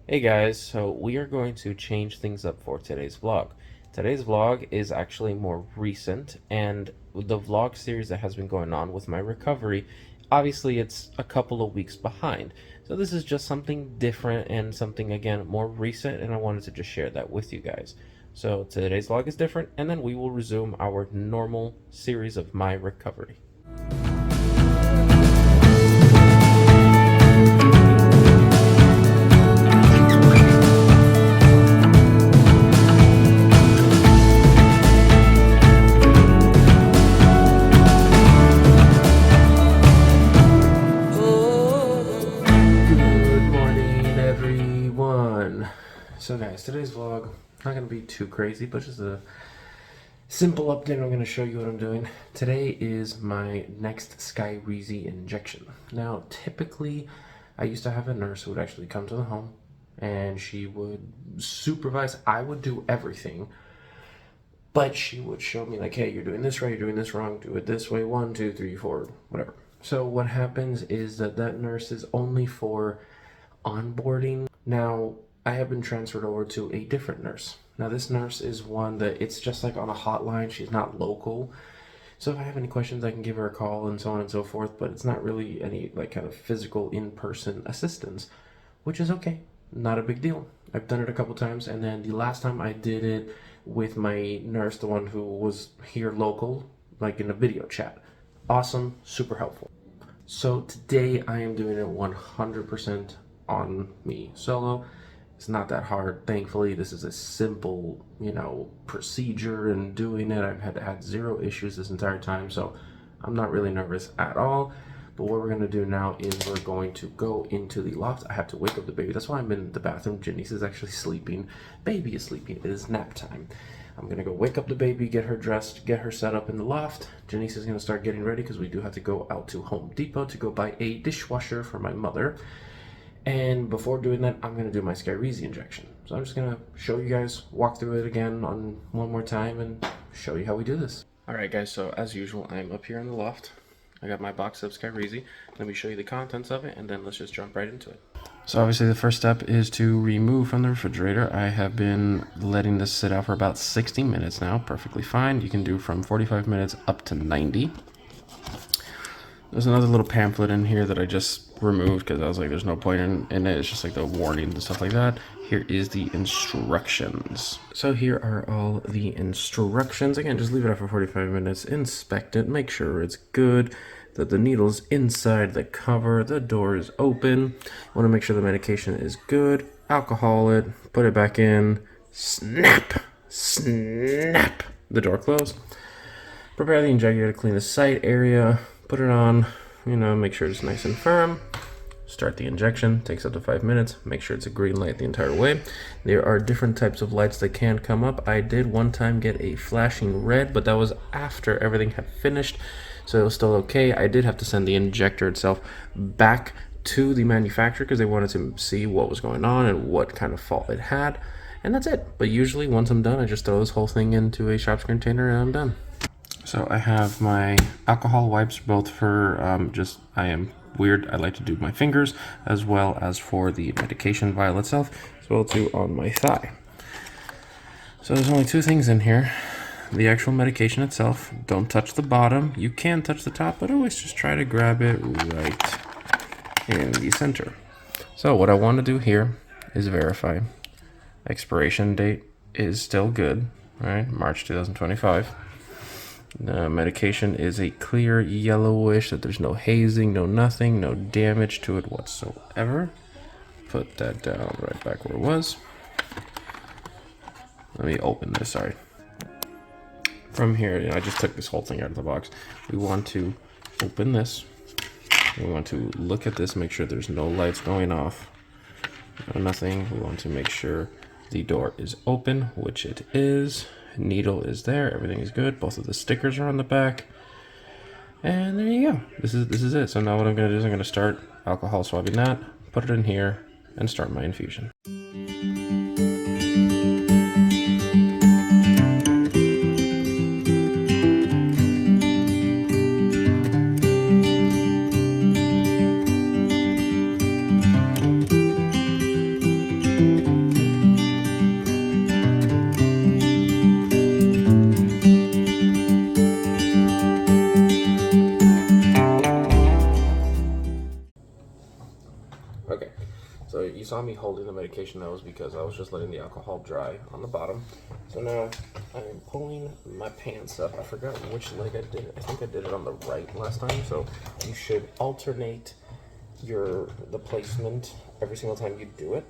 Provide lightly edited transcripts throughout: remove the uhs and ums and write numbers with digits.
Hey guys, so we are going to change things up for today's vlog. Today's vlog is actually more recent, and the vlog series that has been going on with my recovery, obviously it's a couple of weeks behind. So this is just something different and something, again, more recent, and I wanted to just share that with you guys. So today's vlog is different, and then we will resume our normal series of my recovery. Good morning, everyone. So guys, today's vlog, not going to be too crazy, but just a simple update. I'm going to show you what I'm doing. Today is my next Skyrizi injection. Now, typically, I used to have a nurse who would actually come to the home, and she would supervise. I would do everything, but she would show me like, hey, you're doing this right, you're doing this wrong, do it this way, 1, 2, 3, 4, whatever. So what happens is that nurse is only for onboarding. Now, I have been transferred over to a different nurse. Now, this nurse is one that it's just like on a hotline. She's not local. So if I have any questions, I can give her a call and so on and so forth, but it's not really any like kind of physical in-person assistance, which is okay. Not a big deal. I've done it a couple times, and then the last time I did it with my nurse, the one who was here local, like in a video chat. Awesome, super helpful. So today I am doing it 100% on me solo. It's not that hard, thankfully. This is a simple, procedure and doing it. I've had zero issues this entire time, so I'm not really nervous at all. But what we're gonna do now is we're going to go into the loft. I have to wake up the baby. That's why I'm in the bathroom. Janice is actually sleeping. Baby is sleeping. It is nap time. I'm gonna go wake up the baby, get her dressed, get her set up in the loft. Janice is gonna start getting ready because we do have to go out to Home Depot to go buy a dishwasher for my mother. And before doing that, I'm gonna do my Skyrizi injection. So I'm just gonna show you guys, walk through it again on one more time and show you how we do this. All right guys, so as usual, I'm up here in the loft. I got my box of Skyrizi. Let me show you the contents of it, and then let's just jump right into it. So obviously the first step is to remove from the refrigerator. I have been letting this sit out for about 60 minutes now, perfectly fine. You can do from 45 minutes up to 90. There's another little pamphlet in here that I just removed because I was like, there's no point in it. It's just like the warnings and stuff like that. Here is the instructions. So here are all the instructions. Again, just leave it out for 45 minutes, inspect it, make sure it's good, that the needle's inside the cover, the door is open. You want to make sure the medication is good, alcohol it, put it back in, snap, snap, the door closed. Prepare the injector to clean the site area, put it on, make sure it's nice and firm. Start the injection, takes up to 5 minutes. Make sure it's a green light the entire way. There are different types of lights that can come up. I did one time get a flashing red, but that was after everything had finished, so it was still okay. I did have to send the injector itself back to the manufacturer because they wanted to see what was going on and what kind of fault it had, and that's it. But usually once I'm done, I just throw this whole thing into a shops container and I'm done. So I have my alcohol wipes, both for I am weird, I like to do my fingers, as well as for the medication vial itself, as well too on my thigh. So there's only two things in here. The actual medication itself, don't touch the bottom. You can touch the top, but always just try to grab it right in the center. So what I want to do here is verify. Expiration date is still good, right? March 2025. The medication is a clear yellowish, that there's no hazing, no nothing, no damage to it whatsoever. Put that down right back where it was. Let me open this, sorry. From here, I just took this whole thing out of the box. We want to open this. We want to look at this, make sure there's no lights going off. No nothing. We want to make sure the door is open, which it is. Needle is there, everything is good. Both of the stickers are on the back, and there you go. This is it. So now what I'm going to do is I'm going to start alcohol swabbing that, put it in here, and start my infusion. you saw me holding the medication. That was because I was just letting the alcohol dry on the bottom. So now I'm pulling my pants up. I forgot which leg I did it. I think I did it on the right last time. So you should alternate the placement every single time you do it.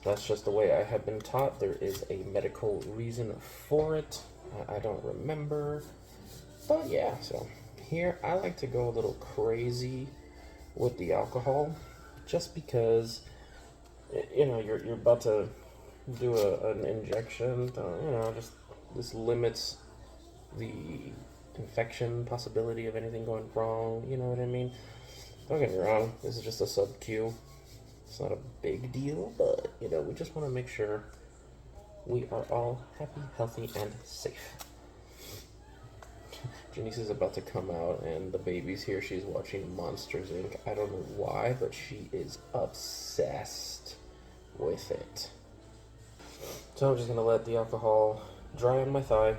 That's just the way I have been taught. There is a medical reason for it. I don't remember. But yeah, so here I like to go a little crazy with the alcohol, just because, you know, you're about to do an injection. You know, just this limits the infection possibility of anything going wrong. You know what I mean? Don't get me wrong. This is just a sub-Q. It's not a big deal, but you know, we just want to make sure we are all happy, healthy, and safe. Janice is about to come out, and the baby's here. She's watching Monsters, Inc. I don't know why, but she is obsessed with it. So I'm just gonna let the alcohol dry on my thigh,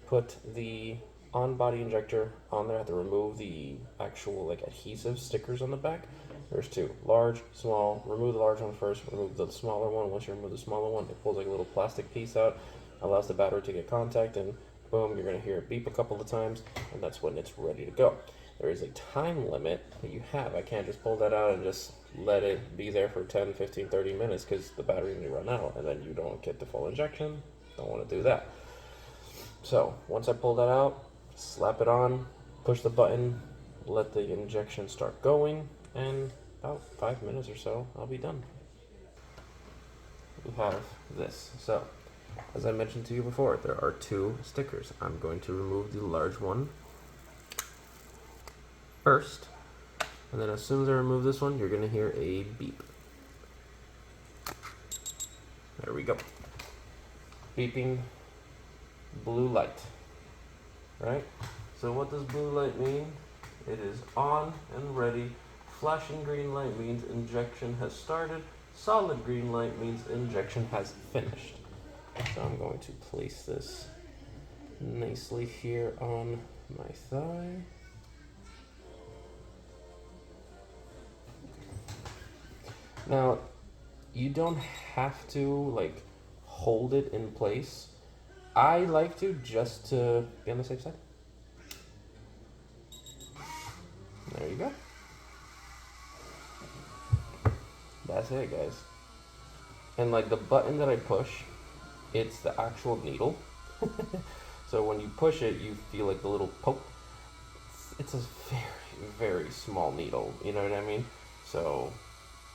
put the Body Injector on there. I have to remove the actual like adhesive stickers on the back. There's two, large, small. Remove the large one first, remove the smaller one. Once you remove the smaller one, it pulls like a little plastic piece out, allows the battery to get contact, and boom, you're gonna hear it beep a couple of times, and that's when it's ready to go. There is a time limit that you have. I can't just pull that out and just let it be there for 10, 15, 30 minutes because the battery may run out, and then you don't get the full injection. Don't wanna do that. So once I pull that out, slap it on, push the button, let the injection start going, and about 5 minutes or so, I'll be done. We have this. So, as I mentioned to you before, there are two stickers. I'm going to remove the large one first, and then as soon as I remove this one, you're going to hear a beep. There we go. Beeping blue light. Right? So what does blue light mean? It is on and ready. Flashing green light means injection has started. Solid green light means injection has finished. So I'm going to place this nicely here on my thigh. Now, you don't have to like hold it in place. I like to, just to be on the safe side. There you go. That's it, guys. And like the button that I push, it's the actual needle. So when you push it, you feel like the little poke. It's a very, very small needle, you know what I mean? So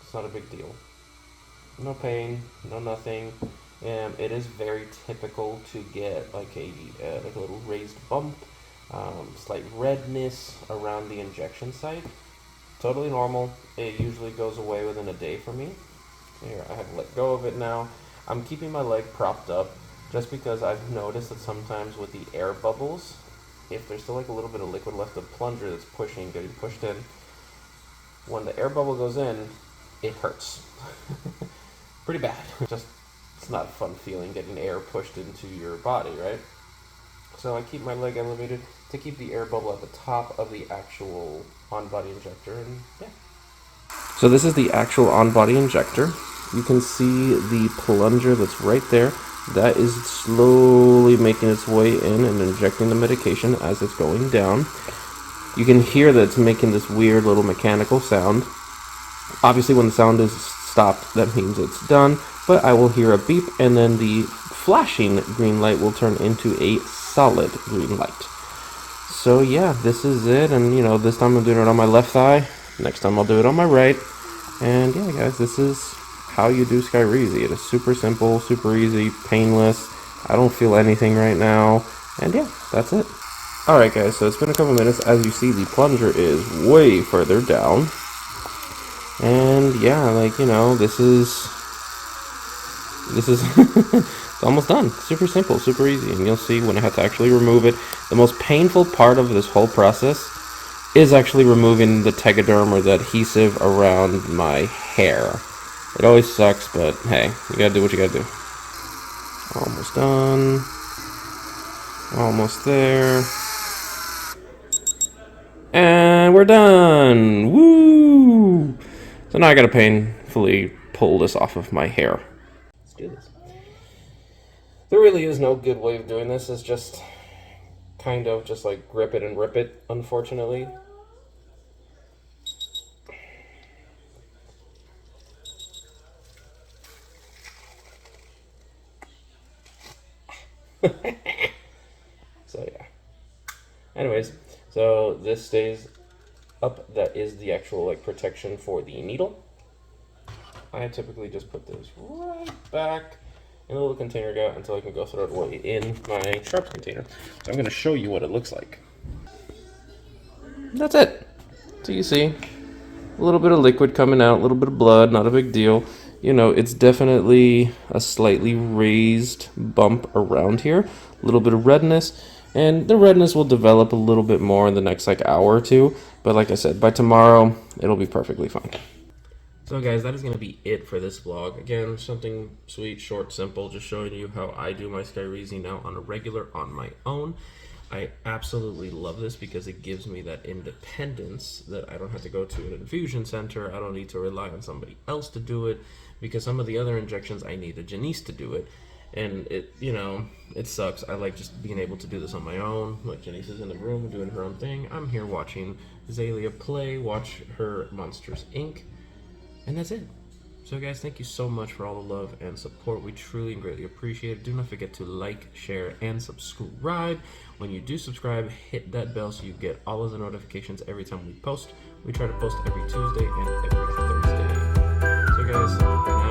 it's not a big deal. No pain, no nothing. It is very typical to get like a little raised bump, slight redness around the injection site. Totally normal. It usually goes away within a day for me. Here, I have let go of it now. I'm keeping my leg propped up just because I've noticed that sometimes with the air bubbles, if there's still like a little bit of liquid left, the plunger that's getting pushed in, when the air bubble goes in, it hurts. Pretty bad. It's not a fun feeling getting air pushed into your body, right? So I keep my leg elevated to keep the air bubble at the top of the actual on-body injector, and yeah. So this is the actual on-body injector. You can see the plunger that's right there. That is slowly making its way in and injecting the medication as it's going down. You can hear that it's making this weird little mechanical sound. Obviously when the sound is stopped, that means it's done, but I will hear a beep, and then the flashing green light will turn into a solid green light. So yeah, this is it, and you know, this time I'm doing it on my left thigh, next time I'll do it on my right, and yeah guys, this is how you do Skyrizi. It is super simple, super easy, painless. I don't feel anything right now, and yeah, that's it. Alright guys, so it's been a couple minutes. As you see, the plunger is way further down, and yeah, like, you know, this is it's almost done. Super simple, super easy, and you'll see when I have to actually remove it. The most painful part of this whole process is actually removing the tegaderm, or the adhesive around my hair. It always sucks, but hey, you gotta do what you gotta do. Almost done. Almost there. And we're done! Woo! So now I gotta hopefully pull this off of my hair. Let's do this. There really is no good way of doing this. It's just kind of just like grip it and rip it, unfortunately. So yeah. Anyways, so this stays up. That is the actual like protection for the needle. I typically just put this right back in a little container guy until I can go throw it away in my sharps container. So I'm going to show you what it looks like. That's it. So you see a little bit of liquid coming out, a little bit of blood, not a big deal. You know, it's definitely a slightly raised bump around here, a little bit of redness, and the redness will develop a little bit more in the next like hour or two. But like I said, by tomorrow, it'll be perfectly fine. So guys, that is going to be it for this vlog. Again, something sweet, short, simple, just showing you how I do my Skyrizi now on a regular on my own. I absolutely love this because it gives me that independence that I don't have to go to an infusion center. I don't need to rely on somebody else to do it because some of the other injections I need a Janice to do it. And it, you know, it sucks. I like just being able to do this on my own. Like Janice is in the room doing her own thing. I'm here watching Azalea play, watch her Monsters Inc. And that's it. So guys, thank you so much for all the love and support. We truly and greatly appreciate it. Do not forget to like, share, and subscribe. When you do subscribe, hit that bell so you get all of the notifications every time we post. We try to post every Tuesday and every Thursday. So guys,